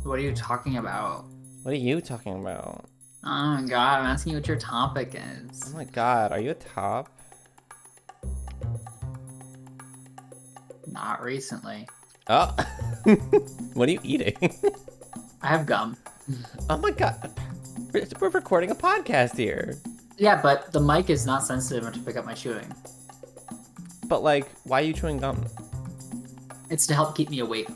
What are you talking about? What are you talking about? Oh my god, I'm asking you what your topic Oh is. my god, are you a top? Not recently. Oh, what are you eating? I have gum. Oh my god, we're recording a podcast here. Yeah, but the mic is not sensitive enough to pick up my chewing. But like, why are you chewing gum? It's to help keep me awake.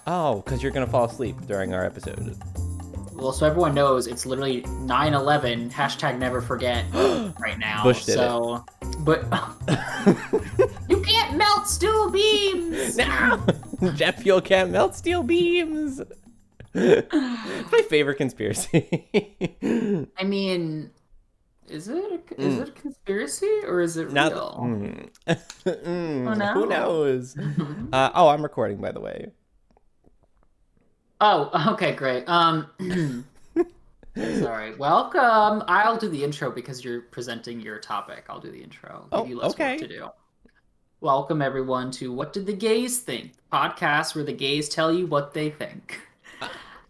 Oh, because you're gonna fall asleep during our episode. Well, so everyone knows it's literally 9/11, hashtag never forget right now. Bush did it. So, but you can't melt steel beams! No! Jet fuel can't melt steel beams! It's my favorite conspiracy. I mean, is it a conspiracy or is it Not. real? Oh Who no. knows? Oh, I'm recording, by the way. Oh, okay, great. Sorry. Welcome. I'll do the intro because you're presenting your topic. I'll do the intro. Give Oh, you less work to okay. do. Welcome everyone to What Did the Gays Think? The podcast where the gays tell you what they think.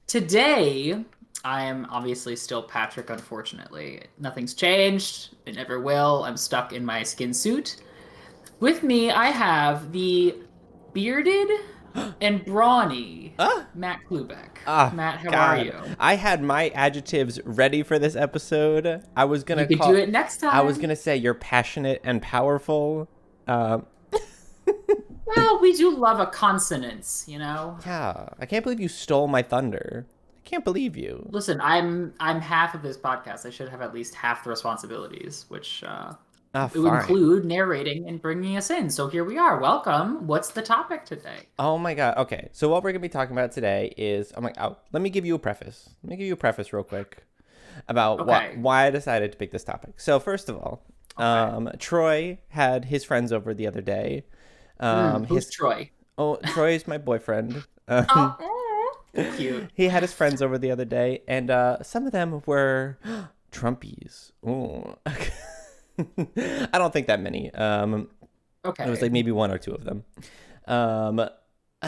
Today, I am obviously still Patrick, unfortunately. Nothing's changed. It never will. I'm stuck in my skin suit. With me, I have the bearded and brawny Ah, Matt Klubeck. ah, Matt, how are God. you? I had my adjectives ready for this episode. You could do it next I was time. gonna say you're passionate and powerful. Um, Well, we do love a consonance, you know. yeah, I can't believe you stole my thunder. I can't believe you. Listen, I'm half of this podcast. I should have at least half the responsibilities, which Ah, it would fine. include narrating and bringing us in. So here we are. Welcome. What's the topic today? Oh my god. Okay, so what we're gonna be talking about today is let me give you a preface. Let me give you a preface real quick about Okay. why I decided to pick this topic. So first of all, Okay. Troy had his friends over the other day. Who's His Troy? Troy is my boyfriend. Oh, cute. He had his friends over the other day, and some of them were Trumpies. Ooh. I don't think that many. It was Okay. like maybe one or two of them. Um,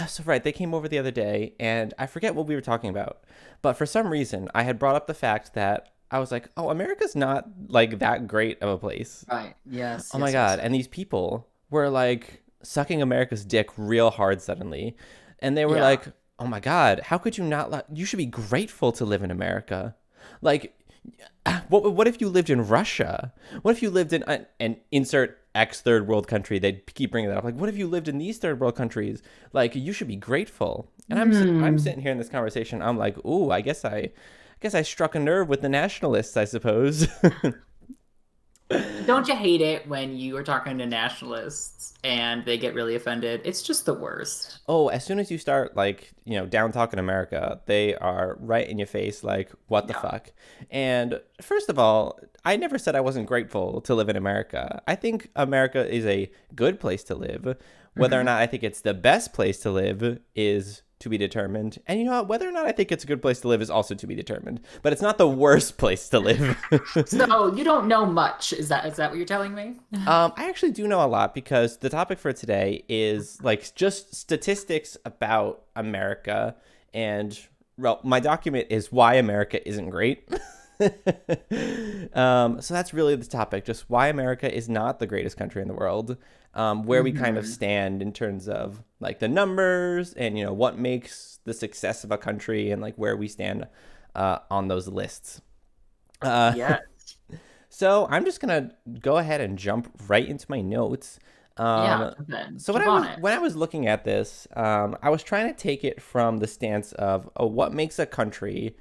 so right, they came over the other day, and I forget what we were talking about, but for some reason, I had brought up the fact that I was like, "Oh, America's not like that great of a place." Right. Yes. Oh my Yes. Yes. god! Yes. And these people were like sucking America's dick real hard suddenly, and they were Yeah. like, "Oh my god, how could you not? You should be grateful to live in America. Like, what if you lived in Russia? What if you lived in an insert X third world country? They keep bringing that up. Like, what if you lived in these third world countries? Like, you should be grateful." And I'm Hmm. sitting here in this conversation. I'm like, "Ooh, I guess I struck a nerve with the nationalists, I suppose." Don't you hate it when you are talking to nationalists and they get really offended? It's just the worst. Oh, as soon as you start like, down talking America, they are right in your face like, what the Yeah. fuck? And first of all, I never said I wasn't grateful to live in America. I think America is a good place to live. Whether or Mhm. not I think it's the best place to live is to be determined. And you know what? Whether or not I think it's a good place to live is also to be determined. But it's not the worst place to live. So you don't know much. Is that what you're telling me? I actually do know a lot because the topic for today is like just statistics about America, and well, my document is why America isn't great. So that's really the topic, just why America is not the greatest country in the world, where we kind of Hmm. stand in terms of like the numbers and what makes the success of a country and like where we stand on those lists. Uh, Yeah. so I'm just gonna go ahead and jump right into my notes. Yeah. Um, Then so jump on it. when I was looking at this, I was trying to take it from the stance of what makes a country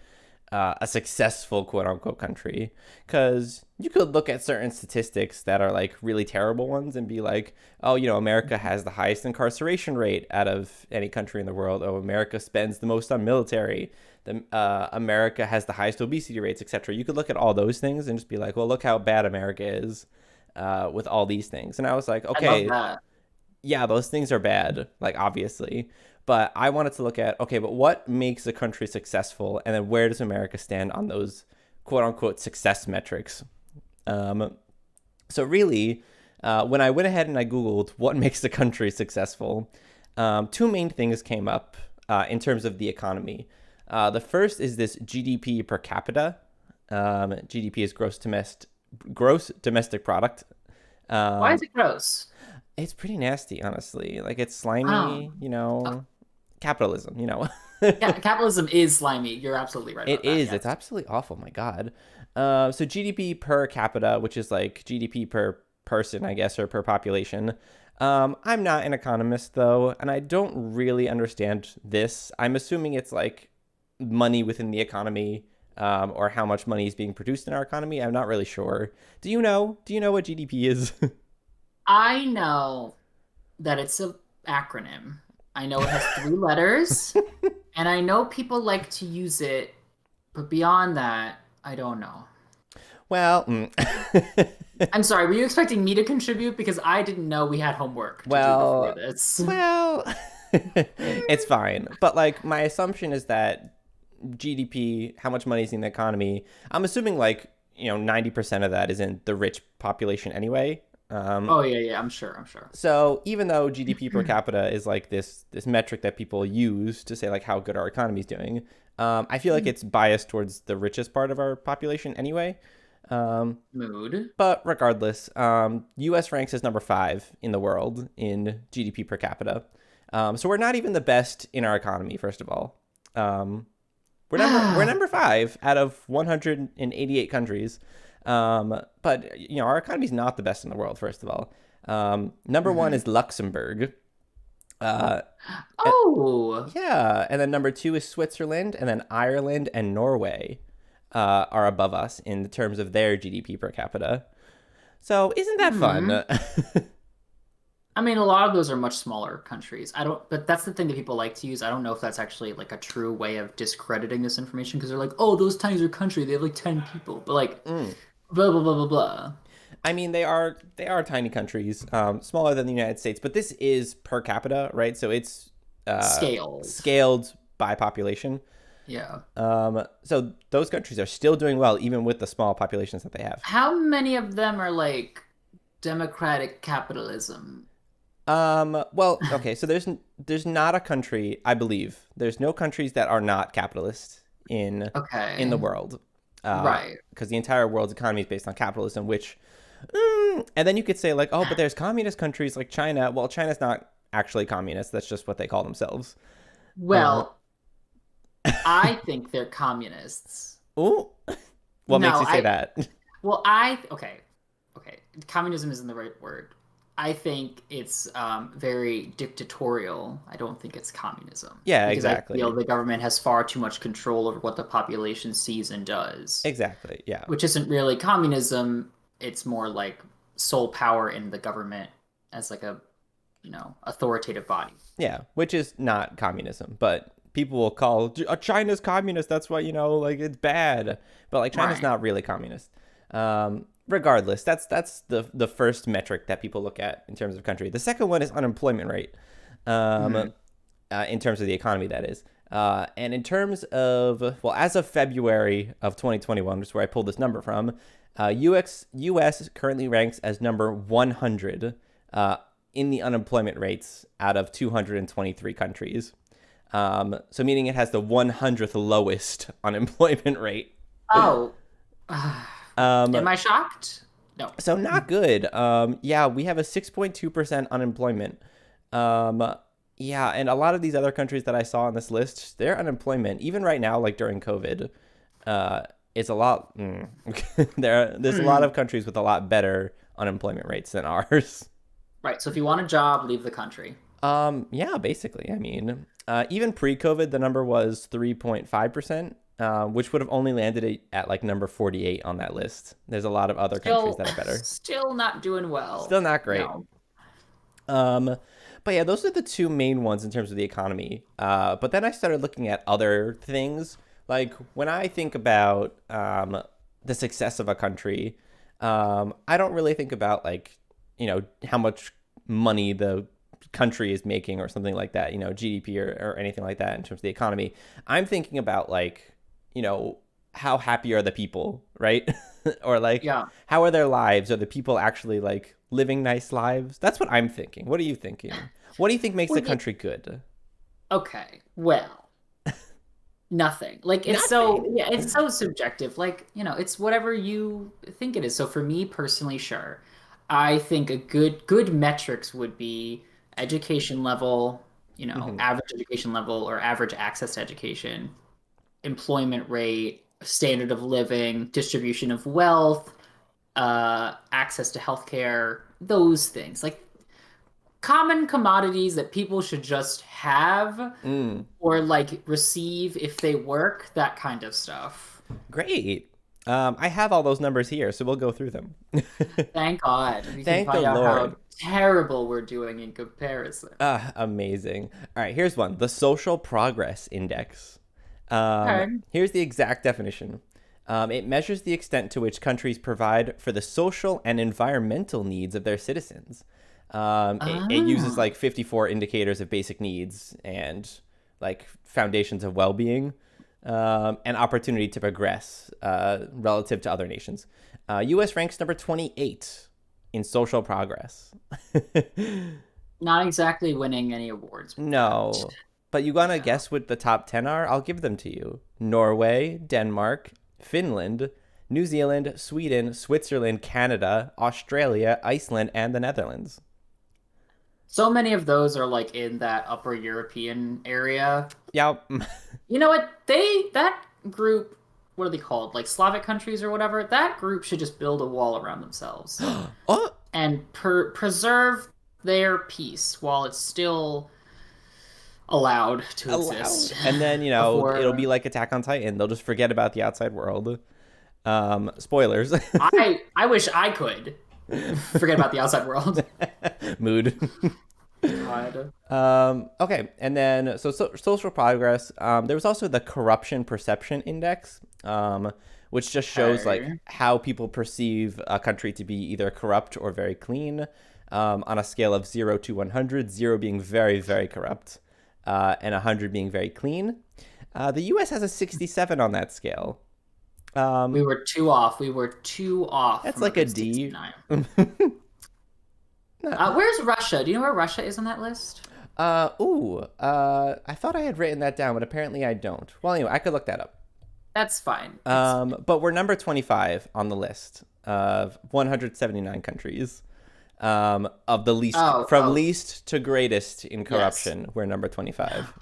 a successful quote unquote country, because you could look at certain statistics that are like really terrible ones and be like, oh, America has the highest incarceration rate out of any country in the world. Oh, America spends the most on military. America has the highest obesity rates, etc. You could look at all those things and just be like, well, look how bad America is with all these things. And I was like, I love okay, that. yeah, those things are bad, like obviously. But I wanted to look at, okay, but what makes a country successful? And then where does America stand on those quote unquote success metrics? Um, so really, when I went ahead and I Googled what makes a country successful, two main things came up. in terms of the economy. The first is this GDP per capita. GDP is gross domestic product. Why is it gross? It's pretty nasty, honestly. Like it's Oh, slimy, capitalism, capitalism is slimy. You're absolutely right It about that. is. It's Yes. absolutely awful. My God. So GDP per capita, which is like GDP per person, I guess, or per population. I'm not an economist though, and I don't really understand this. I'm assuming it's like money within the economy, or how much money is being produced in our economy. I'm not really sure. Do you know? Do you know what GDP is? I know that it's an acronym. I know it has three letters, and I know people like to use it, but beyond that, I don't know. Well, I'm sorry, were you expecting me to contribute? Because I didn't know we had homework to do before well, this. well, it's fine. But like, my assumption is that GDP, how much money is in the economy, I'm assuming like, 90% of that is in the rich population anyway. Oh yeah, yeah, I'm sure, I'm sure. So even though GDP per capita is like this metric that people use to say like how good our economy is doing, I feel like it's biased towards the richest part of our population anyway. Mood. But regardless, U.S. ranks as number 5 in the world in GDP per capita. So we're not even the best in our economy. First of all, we're number 5 out of 188 countries. But our economy is not the best in the world. First of all, number 1 is Luxembourg. Uh, Oh, yeah, and then number 2 is Switzerland, and then Ireland and Norway are above us in terms of their GDP per capita. So isn't that hmm. fun? I mean, a lot of those are much smaller countries. I don't, but that's the thing that people like to use. I don't know if that's actually like a true way of discrediting this information because they're like, oh, those towns are country. They have like 10 people, but like, Mm. blah, blah, blah, blah, blah. I mean, they are tiny countries, smaller than the United States, but this is per capita, right? So it's Scaled. scaled by population. Yeah. So those countries are still doing well, even with the small populations that they have. How many of them are like democratic capitalism? Well, okay, so there's not a country, I believe. There's no countries that are not capitalist in the Okay. world. Right. Because the entire world's economy is based on capitalism, which and then you could say like, oh, but there's communist countries like China. Well, China's not actually communist. That's just what they call themselves. Uh, Well, I think they're communists. oh, what makes No, you say that? okay. Okay. Communism isn't the right word. I think it's very dictatorial. I don't think it's communism Yeah, because I feel exactly. the government has far too much control over what the population sees and does, Exactly. Yeah. which isn't really communism. It's more like sole power in the government as like a, authoritative body. Yeah, which is not communism, but people will call China's communist. That's why, like it's bad. But like China's Right. not really communist. Regardless, that's the first metric that people look at in terms of country. The second one is unemployment rate. Hmm. In terms of the economy, that is. And in terms of, well, as of February of 2021, which is where I pulled this number from, US currently ranks as number 100 in the unemployment rates out of 223 countries. So meaning it has the 100th lowest unemployment rate. Oh, Um, am I shocked? No. so not good. Yeah, we have a 6.2% unemployment. Um, yeah, and a lot of these other countries that I saw on this list, their unemployment, even right now, like during COVID, uh, is a lot. There's a lot Hmm. of countries with a lot better unemployment rates than ours. Right. So if you want a job, leave the country. Yeah, basically. I mean, even pre-COVID, the number was 3.5%, which would have only landed it at like number 48 on that list. There's a lot of other countries Still, that are better. still not doing Still well. not great. No. Um, but yeah, those are the two main ones in terms of the economy. But then I started looking at other things. Like when I think about the success of a country, I don't really think about like, how much money the country is making or something like that, GDP or anything like that in terms of the economy. I'm thinking about like, you know, how happy are the people, right? Or like Yeah. how are their lives? Are the people actually like living nice lives? That's what I'm thinking. What are you thinking? What do you think makes Well, a country good? Okay, well, nothing. Like it's so Nothing. yeah, it's so subjective. Like, it's whatever you think it is. So for me personally, sure. I think a good metrics would be education level, Hmm. average education level or average access to education, employment rate, standard of living, distribution of wealth, access to healthcare, those things. Like common commodities that people should just have Mm, or like receive if they work, that kind of stuff. great. I have all those numbers here, so we'll go through them. Thank God. We can Thank the find out Lord. how terrible we're doing in comparison. Amazing. All right, here's one: the Social Progress Index. Okay. Here's the exact definition. It measures the extent to which countries provide for the social and environmental needs of their citizens. It uses Ah. like 54 indicators of basic needs and like foundations of well-being, and opportunity to progress relative to other nations. U.S. ranks number 28 in social progress. Not exactly winning any awards with that. No, but you gonna Yeah. guess what the top 10 are? I'll give them to you: Norway, Denmark, Finland, New Zealand, Sweden, Switzerland, Canada, Australia, Iceland, and the Netherlands. So many of those are like in that upper European area. Yeah. You know what? That group, what are they called? Like Slavic countries or whatever? That group should just build a wall around themselves Oh, and preserve their peace while it's still allowed to allowed. exist And then, it'll be before like Attack on Titan. They'll just forget about the outside world. Spoilers. I wish I could forget about the outside world. Mood. God. Okay, and then social progress. There was also the Corruption Perception Index, which just shows like Okay. how people perceive a country to be either corrupt or very clean, on a scale of 0 to 100. 0 being very very corrupt, and 100 being very clean. The U.S. has a 67 on that scale. We Um, were two off. We were two off that's from a like a good D. 69. Not, Where's Russia? Do you know where Russia is on that list? I thought I had written that down, but apparently I don't. Well, anyway, I could look that up. That's fine. It's fine. But we're number 25 on the list of 179 countries. Of the least, Oh, from oh, least to greatest in yes. corruption, we're number 25.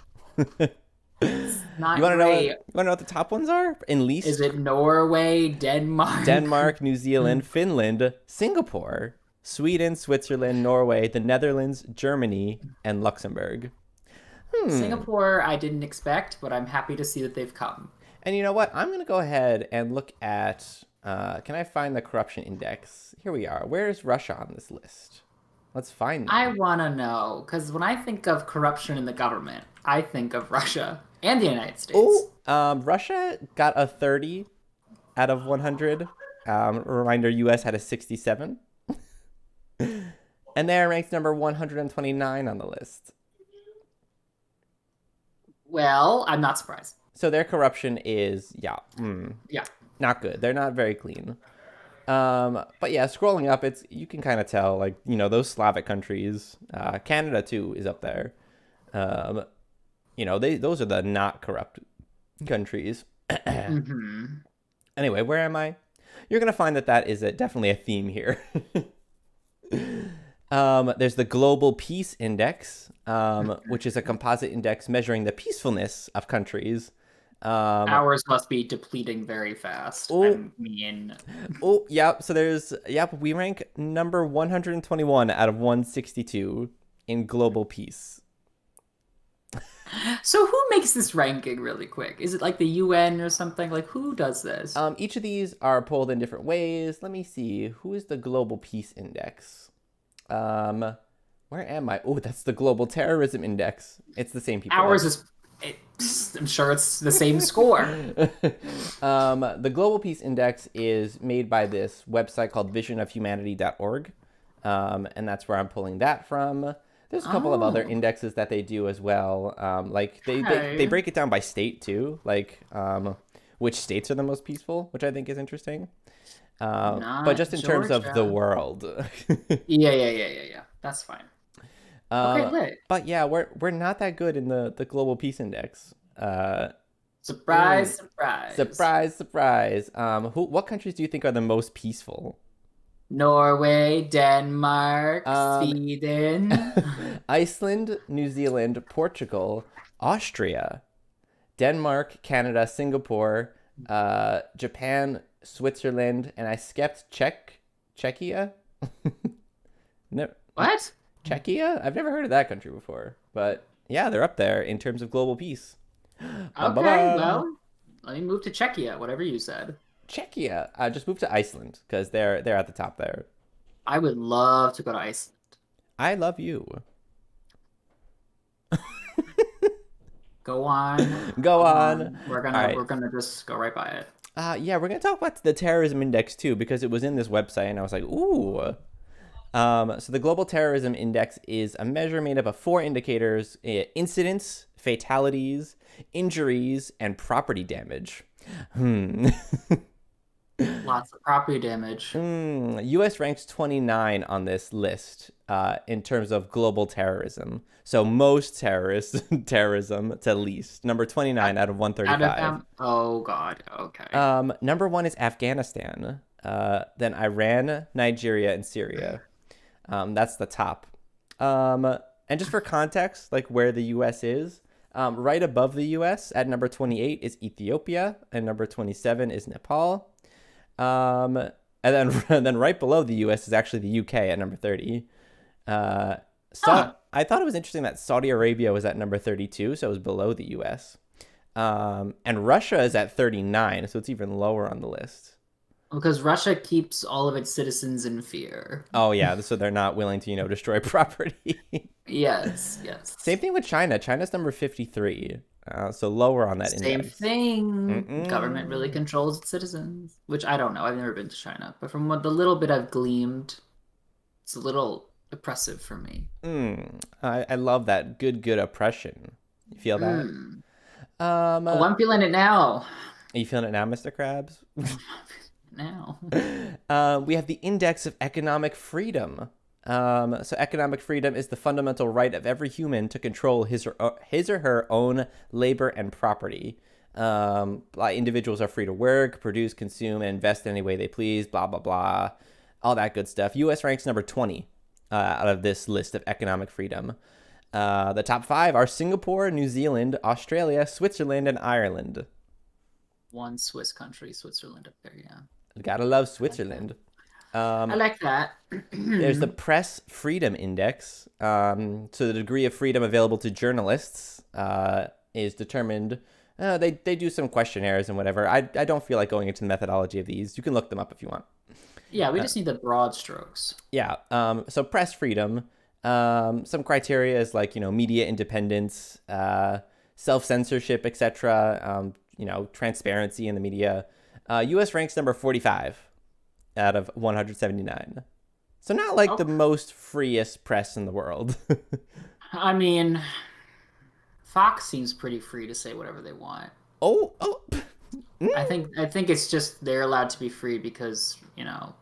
It's You not want to know? great. You want to know what the top ones are? In Is least: it Norway, Denmark? Denmark, New Zealand, Finland, Singapore, Sweden, Switzerland, Norway, the Netherlands, Germany, and Luxembourg. Hmm. Singapore, I didn't expect, but I'm happy to see that they've come. And you know what? I'm going to go ahead and look at. Can I find the corruption index? Here we are. Where's Russia on this list? Let's find I them. want to know, because when I think of corruption in the government, I think of Russia and the United States. Oh, Russia got a 30 out of 100. Reminder: U.S. had a 67, and they're ranked number 129 on the list. Well, I'm not surprised. So their corruption is, yeah, Yeah. not good. They're not very clean. But yeah, scrolling up, it's you can kind of tell, like, those Slavic countries. Canada too is up there. Um, those are the not corrupt countries. Hmm. Anyway, where am I? You're gonna find that is definitely a theme here. There's the Global Peace Index, which is a composite index measuring the peacefulness of countries. Um, Ours must be depleting very fast. I oh, mean, yep. So we rank number 121 out of 162 in global peace. so who makes this ranking really quick? Is it like the UN or something? Like who does this? Each of these are pulled in different ways. Let me see. Who is the Global Peace Index? Um, where am I? Oh, that's the Global Terrorism Index. It's the same people Ours though. is. I'm sure it's the same score. The Global Peace Index is made by this website called visionofhumanity.org. And that's where I'm pulling that from. There's a couple of other Oh, indexes that they do as well. Like they okay. break it down by state too, like which states are the most peaceful, which I think is interesting. But Not just in terms of the Georgia. world. Yeah, yeah, yeah, yeah, yeah. That's fine. Okay, Uh, lit. but yeah, we're not that good in the global peace index. Surprise, Mm, surprise. surprise, surprise. What countries do you think are the most peaceful? Norway, Denmark, Um, Sweden. Iceland, New Zealand, Portugal, Austria, Denmark, Canada, Singapore, Japan, Switzerland, and I skipped Czechia. No, What? Czechia? I've never heard of that country before, but yeah, they're up there in terms of global peace. Bum, bum, Okay, bum. well, let me move to Czechia, whatever you said. Czechia. I just moved to Iceland because they're at the top there. I would love to go to Iceland. I love you. Go on. Go Go on. on. We're All gonna right. we're gonna just go right by it. Yeah, we're gonna talk about the terrorism index too because it was in this website, and I was like, ooh. So the Global Terrorism Index is a measure made up of four indicators: incidents, fatalities, injuries, and property damage. Lots of property damage. U.S. ranks 29 on this list in terms of global terrorism. So most terrorism to least. Number 29 out of Out of 135. them. Oh God. Okay. Number one is Afghanistan. Then Iran, Nigeria, and Syria. That's the top. And just for context, like where the U.S. is, right above the U.S. at number 28 is Ethiopia, and number 27 is Nepal. And then and then right below the U.S. is actually the U.K. at number 30. Huh. I thought it was interesting that Saudi Arabia was at number 32, so it was below the U.S. And Russia is at 39, so it's even lower on the list. Because Russia keeps all of its citizens in fear. Oh yeah, so they're not willing to destroy property. Yes. Same Yes. thing with China. China's number 53, so lower on that Same index. thing. Government really Mm-mm. controls its citizens, which I don't know. I've never been to China, but from what the little bit I've gleaned, it's a little oppressive for me. I love that good oppression. You feel that? Mm. Oh, Are I'm feeling it now. you feeling it now, Mr. Krabs? Now. We have the Index of Economic Freedom. So economic freedom is the fundamental right of every human to control his or her own labor and property. Individuals are free to work, produce, consume, and invest any way they please, blah, blah, blah. All that good stuff. U.S. ranks number 20 out of this list of economic freedom. The top five are Singapore, New Zealand, Australia, Switzerland, and Ireland. One Swiss country, Switzerland up there, yeah. Gotta love I like that. Switzerland. I Um, like that. there's the Press Freedom Index. So the degree of freedom available to journalists is determined. They do some questionnaires and whatever. I don't feel like going into the methodology of these. You can look them up if you want. Yeah, we just need the broad strokes. Yeah. So press freedom. Some criteria is like media independence, self censorship, etc. Transparency in the media. U.S. ranks number 45 out of 179. So not like the Okay. most freest press in the world. I mean, Fox seems pretty free to say whatever they want. oh. I think it's just they're allowed to be free because,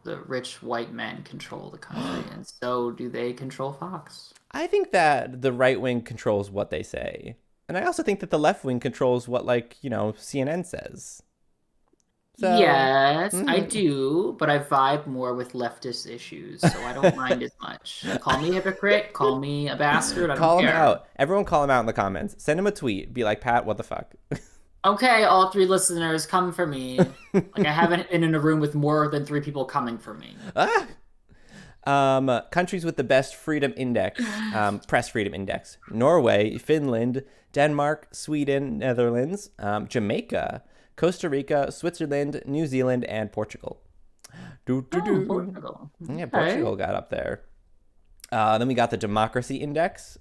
the rich white men control the country, and so do they control Fox. I think that the right wing controls what they say. And I also think that the left wing controls what, CNN says. So, Yes, I mhm. do, but I vibe more with leftist issues, so I don't mind as much. Call me a hypocrite, call me a bastard, I don't Call him care. out. Everyone call him out in the comments. Send him a tweet. Be like, Pat, what the fuck? Okay, all three listeners, come for me. Like I haven't been in a room with more than three people coming for me. ah! Countries with the best freedom index, press freedom index: Norway, Finland, Denmark, Sweden, Netherlands, Jamaica, Costa Rica, Switzerland, New Zealand, and Portugal. Do do Oh, do. Portugal. Yeah, Okay. Portugal got up there. Then we got the Democracy Index.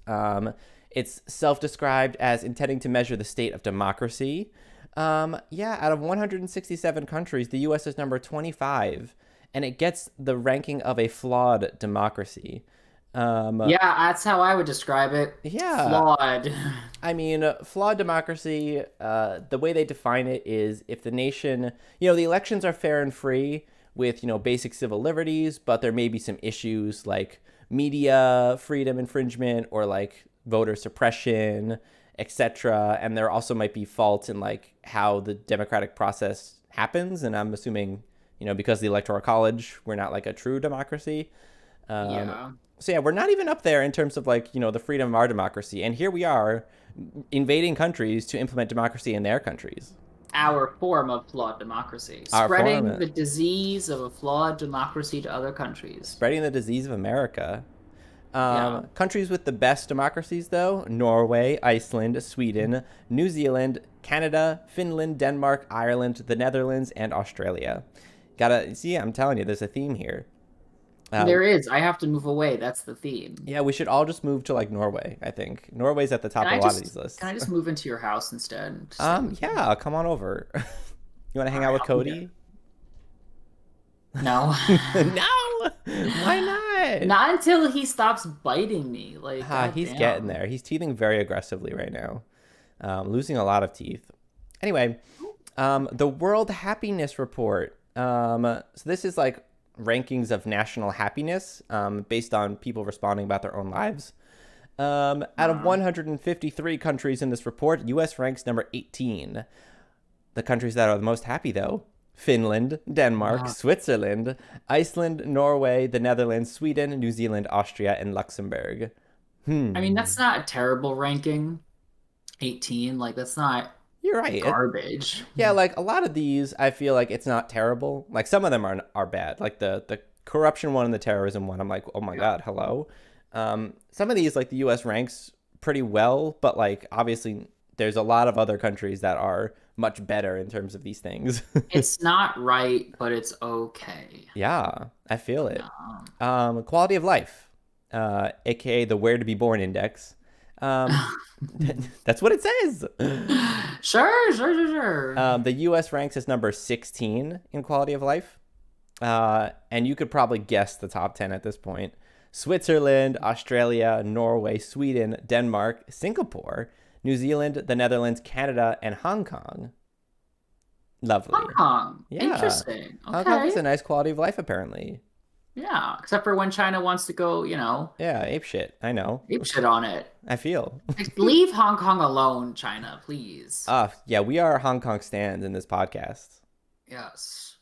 It's self-described as intending to measure the state of democracy. Yeah, out of 167 countries, the U.S. is number 25, and it gets the ranking of a flawed democracy. Um, Yeah, that's how I would describe it. yeah, Flawed. I mean, flawed democracy, the way they define it is if the nation, the elections are fair and free with, basic civil liberties, but there may be some issues like media freedom infringement or like voter suppression, etc. And there also might be fault in like how the democratic process happens. And I'm assuming, because the Electoral College, we're not like a true democracy. Um, Yeah. so yeah, we're not even up there in terms of like, the freedom of our democracy. And here we are invading countries to implement democracy in their countries. Our form of flawed democracy, Our spreading form, the disease of a flawed democracy to other countries. spreading the disease of America. Yeah. Countries with the best democracies, though: Norway, Iceland, Sweden, New Zealand, Canada, Finland, Denmark, Ireland, the Netherlands, and Australia. Gotta see, I'm telling you, there's a theme here. There is. I have to move away. That's the theme. Yeah, we should all just move to like Norway, I think. Norway's at the Can top of I a lot of these just can lists. I just move into your house instead and stay with you? Yeah, come on over. You want to All hang out right, with I'll be Cody? there. No. No! Why not? Not until he stops biting me. Like, He's getting goddamn. there. He's teething very aggressively right now, losing a lot of teeth. Anyway, the World Happiness Report. So this is like rankings of national happiness based on people responding about their own lives. Out of 153 countries in this report, U.S. ranks number 18. The countries that are the most happy, though: Finland, Denmark, Wow. Switzerland, Iceland, Norway, the Netherlands, Sweden, New Zealand, Austria, and Luxembourg. I mean, that's not a terrible ranking. 18, like that's not You're right. garbage. Yeah, like a lot of these, I feel like it's not terrible. Like some of them are bad. Like the corruption one and the terrorism one, I'm like, oh my Yeah. god, hello. Some of these, like the U.S. ranks pretty well, but like obviously there's a lot of other countries that are much better in terms of these things. It's not right, but it's okay. Yeah, I feel it. No. Quality of life, aka the Where to Be Born Index. Um, that's what it says. Sure. The U.S. ranks as number 16 in quality of life. And you could probably guess the top 10 at this point: Switzerland, Australia, Norway, Sweden, Denmark, Singapore, New Zealand, the Netherlands, Canada, and Hong Kong. Lovely. Hong Kong. Yeah. Interesting. Hong Kong is Okay. a nice quality of life, apparently. Yeah. Except for when China wants to go, Yeah, ape shit. I know. ape shit on it. I feel. Like, leave Hong Kong alone, China, please. Yeah, we are Hong Kong stands in this podcast. Yes.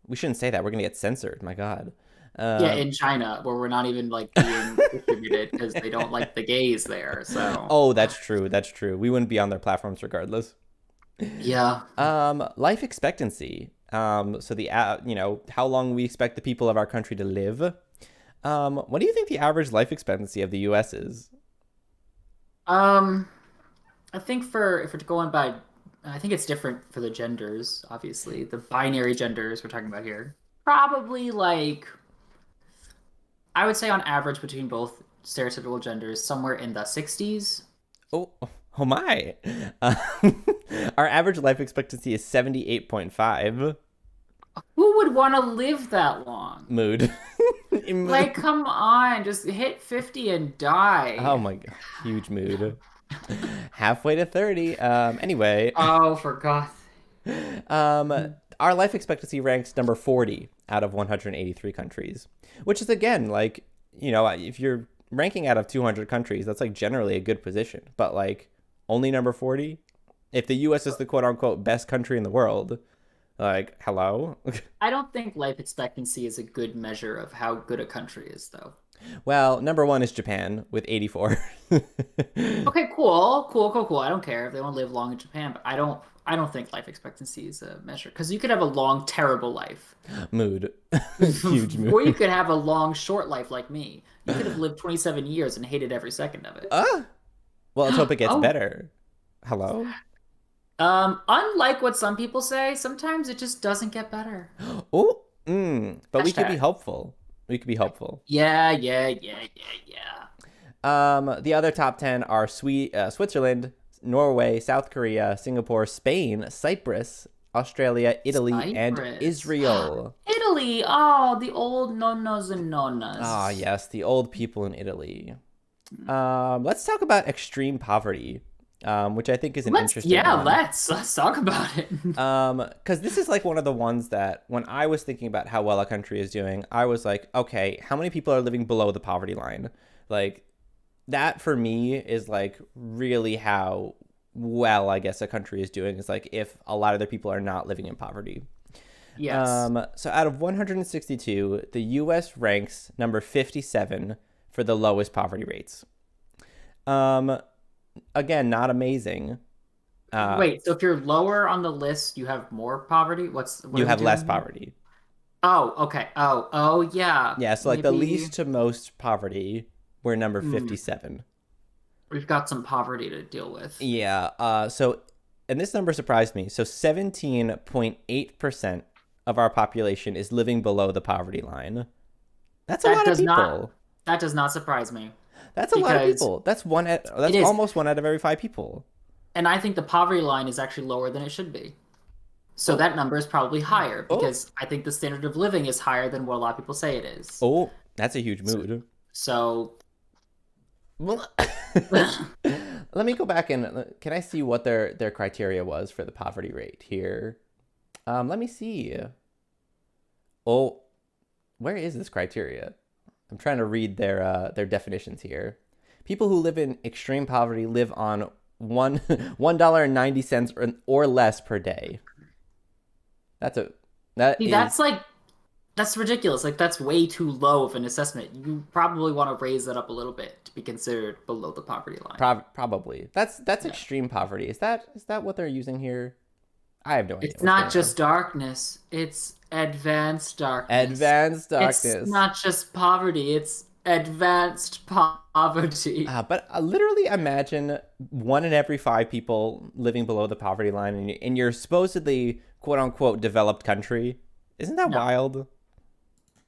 We shouldn't say that. We're gonna get censored. My God. Yeah, in China, where we're not even like being distributed because they don't like the gays there. So, Oh, that's true. That's true. We wouldn't be on their platforms regardless. yeah. Life expectancy. So how long we expect the people of our country to live. What do you think the average life expectancy of the U.S. is? I think if we're going by, I think it's different for the genders, obviously. The binary genders we're talking about here. Probably like, I would say on average between both stereotypical genders, somewhere in the 60s. Oh, oh my. Uh, our average life expectancy is 78.5. Who would want to live that long? Mood. Like, come on, just hit 50 and die. Oh my God. Huge mood. Halfway to 30. Anyway, Oh, for God's our life expectancy ranks number 40 out of 183 countries, which is again like, if you're ranking out of 200 countries, that's like generally a good position, but like only number 40. If the US is the quote unquote best country in the world, like, hello. I don't think life expectancy is a good measure of how good a country is, though. Well, number one is Japan with 84. Okay, cool. I don't care if they want to live long in Japan, but I don't think life expectancy is a measure because you could have a long, terrible life. Mood. Huge mood. Or you could have a long, short life like me. You could have lived 27 years and hated every second of it. Well, let's hope it gets Oh, better. Hello? unlike what some people say, sometimes it just doesn't get better. Oh, but we could be Hashtag. hopeful. We could be hopeful. Yeah. The other top 10 are Switzerland, Norway, South Korea, Singapore, Spain, Cyprus, Australia, Italy, and Cyprus. Israel. Italy. Oh, the old nonos and Ah, nonas. yes, the old people in Italy. Let's talk about extreme poverty. which I think is an Let's interesting yeah, one. let's talk about it. Because this is like one of the ones that when I was thinking about how well a country is doing, I was like, okay, how many people are living below the poverty line? Like that for me is like really how well I guess a country is doing is like if a lot of their people are not living in poverty. Yes. So out of 162, the U.S. ranks number 57 for the lowest poverty rates. Um, Again, not amazing. Wait, so if you're lower on the list, you have more poverty? What You are we have less doing here? poverty. Oh, okay. Oh, yeah. Yeah, so like the Maybe least to most poverty, we're number hmm, 57. we've got some poverty to deal with. Yeah. And this number surprised me. So 17.8% of our population is living below the poverty line. That's a That lot of does not people. that does not surprise me That's a lot of because people. it That's is. almost one out of every five people. And I think the poverty line is actually lower than it should be. So Oh, that number is probably higher oh, because I think the standard of living is higher than what a lot of people say it is. oh, that's a huge So, mood. so Well, let me go back and can I see what their criteria was for the poverty rate here? Let me see. Oh, where is this criteria? I'm trying to read their definitions here. People who live in extreme poverty live on $1.90 or less per day. That's a that see, is that's ridiculous. Like that's way too low of an assessment. You probably want to raise that up a little bit to be considered below the poverty line. probably that's Yeah. extreme poverty. Is that what they're using here? I have no idea It's what's not going on. just darkness, it's advanced darkness. Advanced It's darkness. not just poverty, it's advanced poverty. But literally imagine one in every five people living below the poverty line in your supposedly quote unquote developed country. Isn't that No. wild?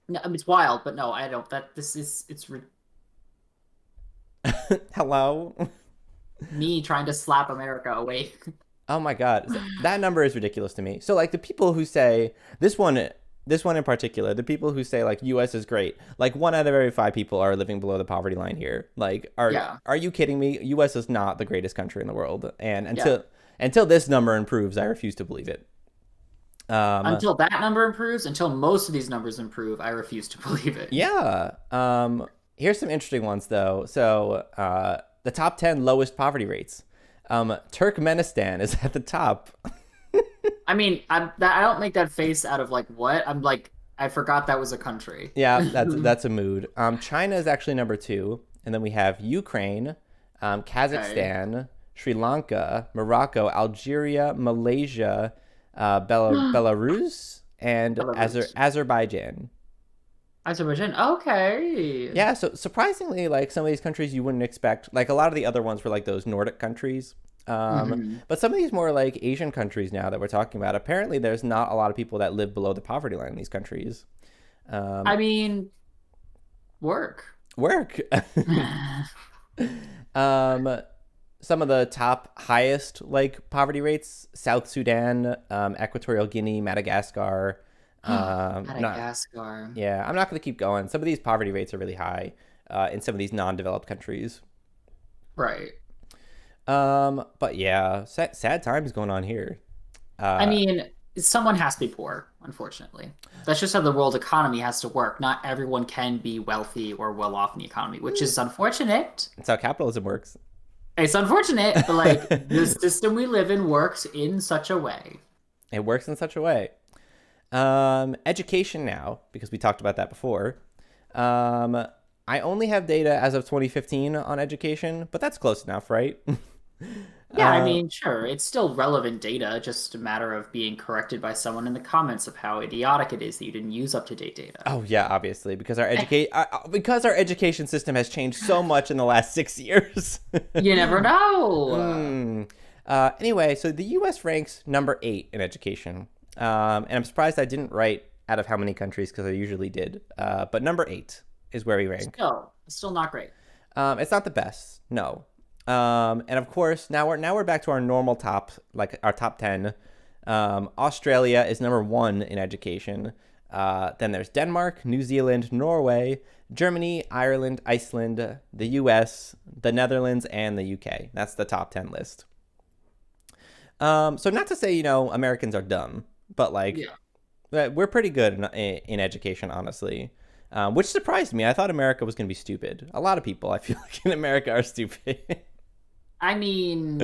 No, I mean, it's wild, but no, I don't. That this is it's Hello? me trying to slap America away. Oh my God. That number is ridiculous to me. So like the people who say this one in particular, the people who say like US is great, like one out of every five people are living below the poverty line here. Like Yeah, are you kidding me? US is not the greatest country in the world. And yeah. until this number improves, I refuse to believe it. Um Until that number improves, until most of these numbers improve, I refuse to believe it. yeah. Here's some interesting ones though. So the top 10 lowest poverty rates. Turkmenistan is at the top. I mean, I don't make that face out of like what? I'm like, I forgot that was a country. Yeah, that's a mood. China is actually number two, and then we have Ukraine, Okay. Kazakhstan, Sri Lanka, Morocco, Algeria, Malaysia, Belarus, and Belarus. Azerbaijan. Azerbaijan. Okay. Yeah, so surprisingly, like some of these countries you wouldn't expect. Like a lot of the other ones were like those Nordic countries. Hmm. But some of these more like Asian countries now that we're talking about, apparently there's not a lot of people that live below the poverty line in these countries. I Um, mean, work. Work. um, some of the top highest like poverty rates: South Sudan, Equatorial Guinea, Madagascar. Not Madagascar. Yeah, I'm not going to keep going. Some of these poverty rates are really high in some of these non-developed countries. Right. But yeah, sad times going on here. I Uh, mean, someone has to be poor, unfortunately. That's just how the world economy has to work. Not everyone can be wealthy or well off in the economy, which is unfortunate. that's how capitalism works. It's unfortunate, but like the system we live in works in such a way. It works in such a way. Education now, because we talked about that before. Um, I only have data as of 2015 on education, but that's close enough, right? Yeah, I uh, mean, sure, it's still relevant data, just a matter of being corrected by someone in the comments of how idiotic it is that you didn't use up-to-date data. oh yeah, obviously, because our education system has changed so much in the last 6 years. You never know. Hmm. Anyway, so the U.S. ranks number 8 in education, and I'm surprised I didn't write out of how many countries because I usually did. But number 8 is where we rank. Still not great. It's not the best, no. And of course, now we're back to our normal top, like our top 10. Australia is number 1 in education. Then there's Denmark, New Zealand, Norway, Germany, Ireland, Iceland, the US, the Netherlands, and the UK. That's the top 10 list. So not to say, Americans are dumb, but like Yeah. we're pretty good in education, honestly. Which surprised me. I thought America was going to be stupid. A lot of people, I feel like, in America are stupid. I mean,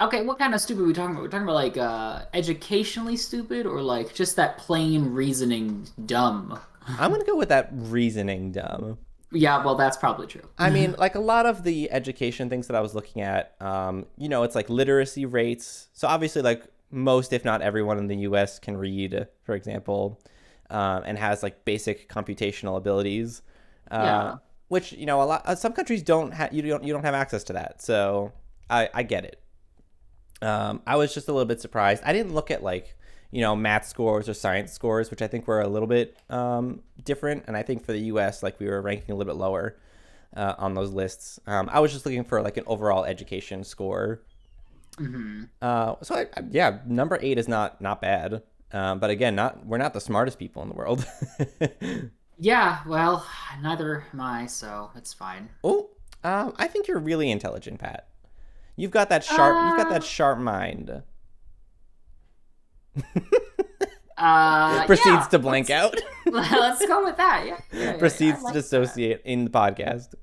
okay, what kind of stupid are we talking about? We're talking about like educationally stupid or like just that plain reasoning dumb? I'm going to go with that reasoning dumb. Yeah, well, that's probably true. I mean, like a lot of the education things that I was looking at, it's like literacy rates. So obviously, like most, if not everyone in the U.S. can read, for example, and has like basic computational abilities, Yeah. which a lot some countries don't have. You don't have access to that. So I get it. I was just a little bit surprised. I didn't look at like math scores or science scores, which I think were a little bit different. And I think for the U.S., like we were ranking a little bit lower on those lists. I was just looking for like an overall education score. Hmm. Yeah, number 8 is not bad. But again, we're not the smartest people in the world. Yeah, well, neither am I, so it's fine. Oh, I think you're really intelligent, Pat. You've got Uh, that sharp mind. yeah, Proceeds to blank out. let's go with that. Yeah, yeah, yeah, yeah. I Proceeds to like that. dissociate in the podcast.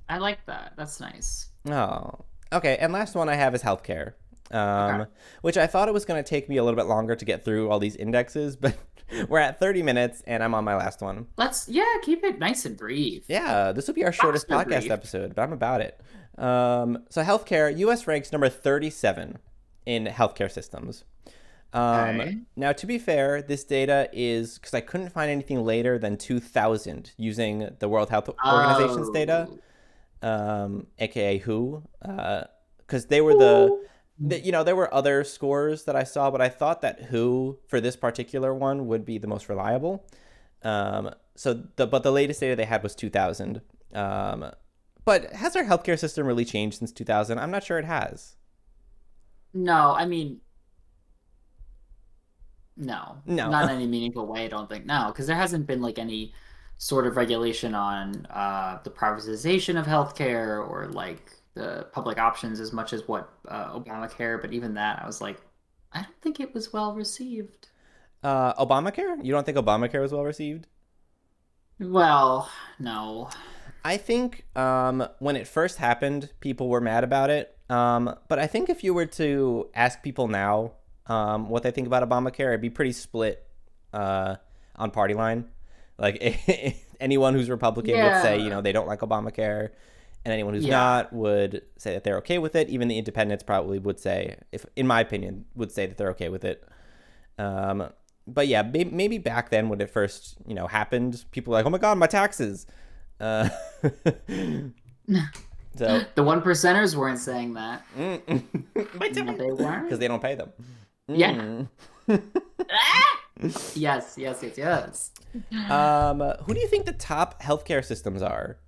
I like that. That's nice. Oh, okay. And last one I have is healthcare, Okay. which I thought it was going to take me a little bit longer to get through all these indexes, but we're at 30 minutes and I'm on my last one. Yeah, keep it nice and brief. Yeah, this will be our shortest Faster podcast brief. episode, but I'm about it. So healthcare, U.S. ranks number 37 in healthcare systems. Okay. Now, to be fair, this data is because I couldn't find anything later than 2000 using the World Health Organization's data, Oh. aka WHO, because they were Ooh. there were other scores that I saw, but I thought that WHO for this particular one would be the most reliable. But the latest data they had was 2000. But has our healthcare system really changed since 2000? I'm not sure it has. No, I mean, no, No. not in any meaningful way, I don't think. No, because there hasn't been like any sort of regulation on the privatization of healthcare or like the public options as much as what Obamacare. But even that, I was like, I don't think it was well received. Obamacare? You don't think Obamacare was well received? Well, no. I think when it first happened, people were mad about it. But I think if you were to ask people now what they think about Obamacare, it'd be pretty split on party line. Like anyone who's Republican would say, Yeah, they don't like Obamacare, and anyone who's yeah. not would say that they're okay with it. Even the independents probably would say, if in my opinion, would say that they're okay with it. Um, but yeah, maybe back then when it first, happened, people were like, "Oh my God, my taxes." Uh, so The one percenters weren't saying that. my No, they because weren't. they don't pay them. Yeah. Mm. Ah! Yes, yes, yes, yes. Who do you think the top healthcare systems are?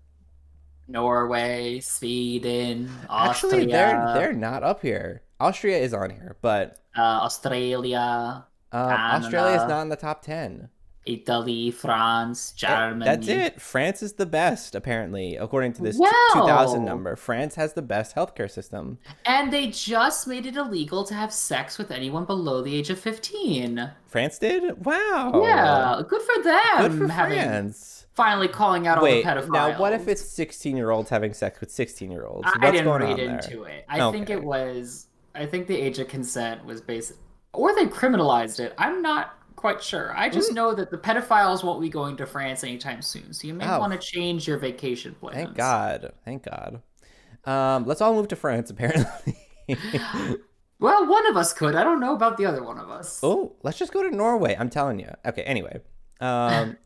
Norway, Sweden, Actually, they're Austria, not up here. Austria is on here, but Australia, Australia is Canada, not in the top 10. Italy, France, That's Germany. it. France is the best, apparently, according to this 2000 Well, number. France has the best healthcare system. and they just made it illegal to have sex with anyone below the age of 15. France did? Wow. Yeah, good for Good for them having France. finally calling out all the Wait, now what if it's pedophiles. 16-year-olds having sex with 16-year-olds? I What's didn't going read on there? into it. Okay. I think the age of consent was basic, or they criminalized it. I'm not quite sure. I just Mm. know that the pedophiles won't be going to France anytime soon, so you may Oh, want to change your vacation thank plans. God. Thank God. Let's all move to France, apparently. Well, one of us could. I don't know about the other one of us. Oh, let's just go to Norway. I'm telling you. Okay, anyway. Um,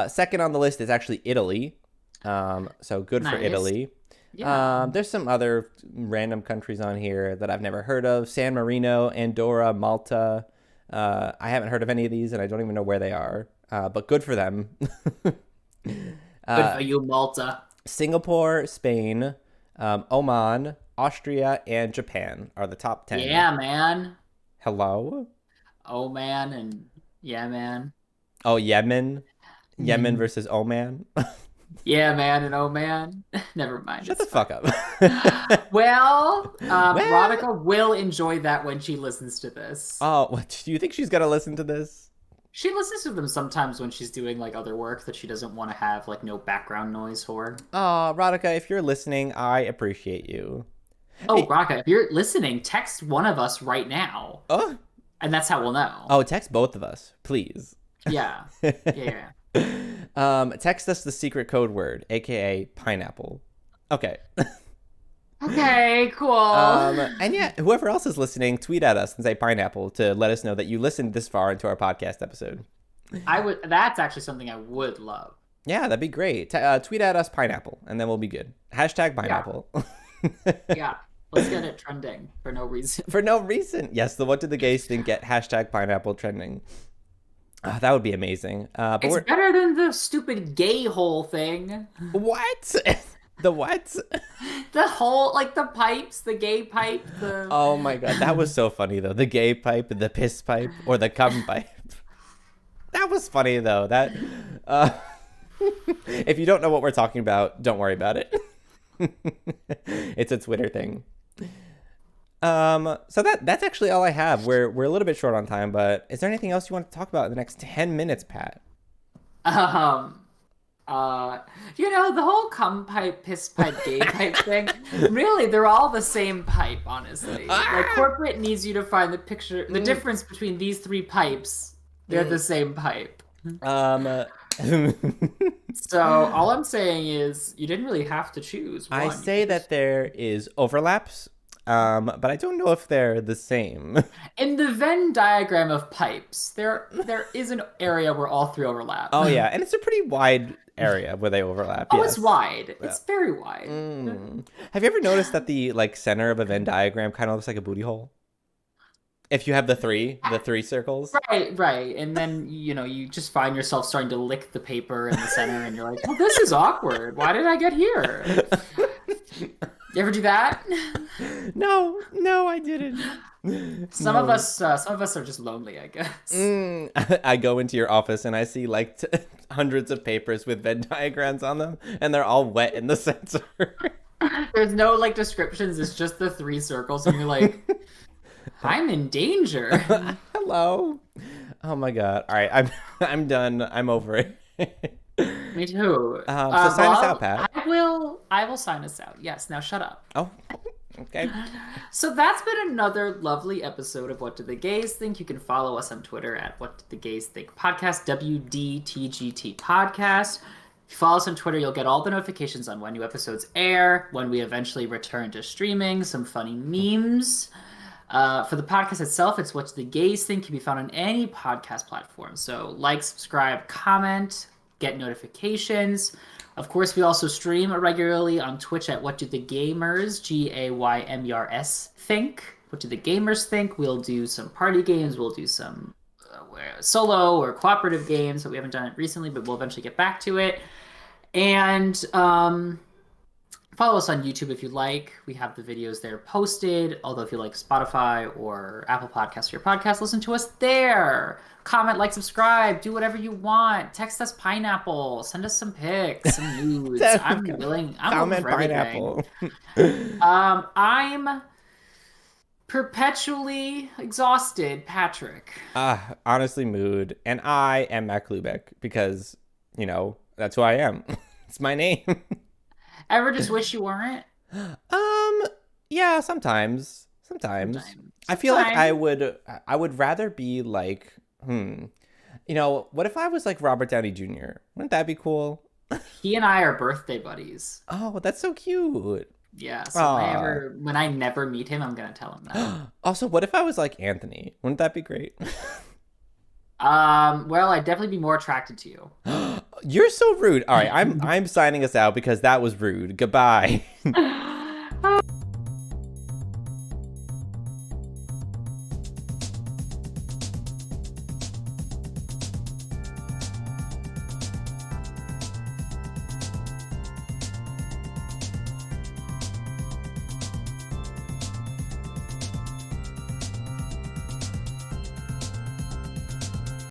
second on the list is actually Italy. So good for Nice. Italy. Yeah. There's some other random countries on here that I've never heard of. San Marino, Andorra, Malta. I haven't heard of any of these, and I don't even know where they are. But good for them. Good uh, for you, Malta. Singapore, Spain, Oman, Austria, and Japan are the top 10. Yeah, man. Hello? Oh, man. And yeah, man. Oh, Yemen. Yemen Mm. versus Oman. Yeah, man, and oh man. Never mind, Shut the it's fine. fuck up. Well, Well, Radhika will enjoy that when she listens to this. oh, what, do you think she's gonna listen to this? She listens to them sometimes when she's doing like other work that she doesn't want to have like no background noise for. Oh, Radhika, if you're listening, I appreciate you. Oh, Hey, Raka, if you're listening, text one of us right now, oh, and that's how we'll know. oh, text both of us, please. Yeah, yeah. Text us the secret code word, aka pineapple. Okay. Okay, cool. And yeah, whoever else is listening, tweet at us and say pineapple to let us know that you listened this far into our podcast episode. I would. That's actually something I would love. Yeah, that'd be great. Tweet at us pineapple, and then we'll be good. Hashtag Yeah, pineapple. yeah. Let's get it trending for no reason. For no reason. Yes, the what did the gays think get hashtag pineapple trending. That would be amazing. But It's we're better than the stupid gay hole thing. what? The what? The whole, like the pipes, the gay pipe, the. Oh my god, that was so funny though. The gay pipe, the piss pipe, or the cum pipe. That was funny though. That uh, if you don't know what we're talking about, don't worry about it. It's a Twitter thing. So that's actually all I have. We're a little bit short on time, but is there anything else you want to talk about in the next 10 minutes, Pat? Um, the whole cum pipe, piss pipe, gay pipe thing, really, they're all the same pipe, honestly. Like, corporate needs you to find the difference between these three pipes. They're the same pipe. Um, So, all I'm saying is, you didn't really have to choose one. I say that there is overlaps, but I don't know if they're the same. In the Venn diagram of pipes, there is an area where all three overlap. Oh yeah, and it's a pretty wide area where they overlap. Oh, Yes. it's wide. It's very wide. Have you ever noticed that the center of a Venn diagram kind of looks like a booty hole? If you have the three circles. Right. And then, you just find yourself starting to lick the paper in the center and you're like, oh, this is awkward. Why did I get here? You ever do that? No, I didn't. Some of us are just lonely, I guess. I go into your office and I see hundreds of papers with Venn diagrams on them, and they're all wet in the center. There's no descriptions. It's just the three circles, and you're like, I'm in danger. Hello. Oh my god. All right, I'm done. I'm over it. Me too. So sign us out, Pat. I will sign us out. Yes. Now shut up. Oh, okay. So that's been another lovely episode of What Do the Gays Think? You can follow us on Twitter at What Do the Gays Think Podcast, WDTGT Podcast. If you follow us on Twitter, you'll get all the notifications on when new episodes air, when we eventually return to streaming, some funny memes. For the podcast itself, it's What Do the Gays Think? Can be found on any podcast platform. So like, subscribe, comment, get notifications. Of course, we also stream regularly on Twitch at What Do the Gamers, GAYMERS Think. What Do the Gamers Think? We'll do some party games. We'll do some solo or cooperative games. So we haven't done it recently, but we'll eventually get back to it. And follow us on YouTube if you like. We have the videos there posted. Although if you like Spotify or Apple Podcasts for your podcast, listen to us there. Comment, like, subscribe, do whatever you want. Text us pineapple. Send us some pics, some nudes. I'm willing. I'm Comment for pineapple. I'm perpetually exhausted, Patrick. Honestly, mood, and I am Matt Klubeck because that's who I am. It's my name. Ever just wish you weren't? Yeah, sometimes. I feel like I would rather be like, what if I was like Robert Downey Jr.? Wouldn't that be cool? He and I are birthday buddies. Oh, that's so cute. Yeah, so when I never meet him, I'm gonna tell him that. Also, what if I was like Anthony? Wouldn't that be great? Well, I'd definitely be more attracted to you. You're so rude. All right, I'm signing us out because that was rude. Goodbye.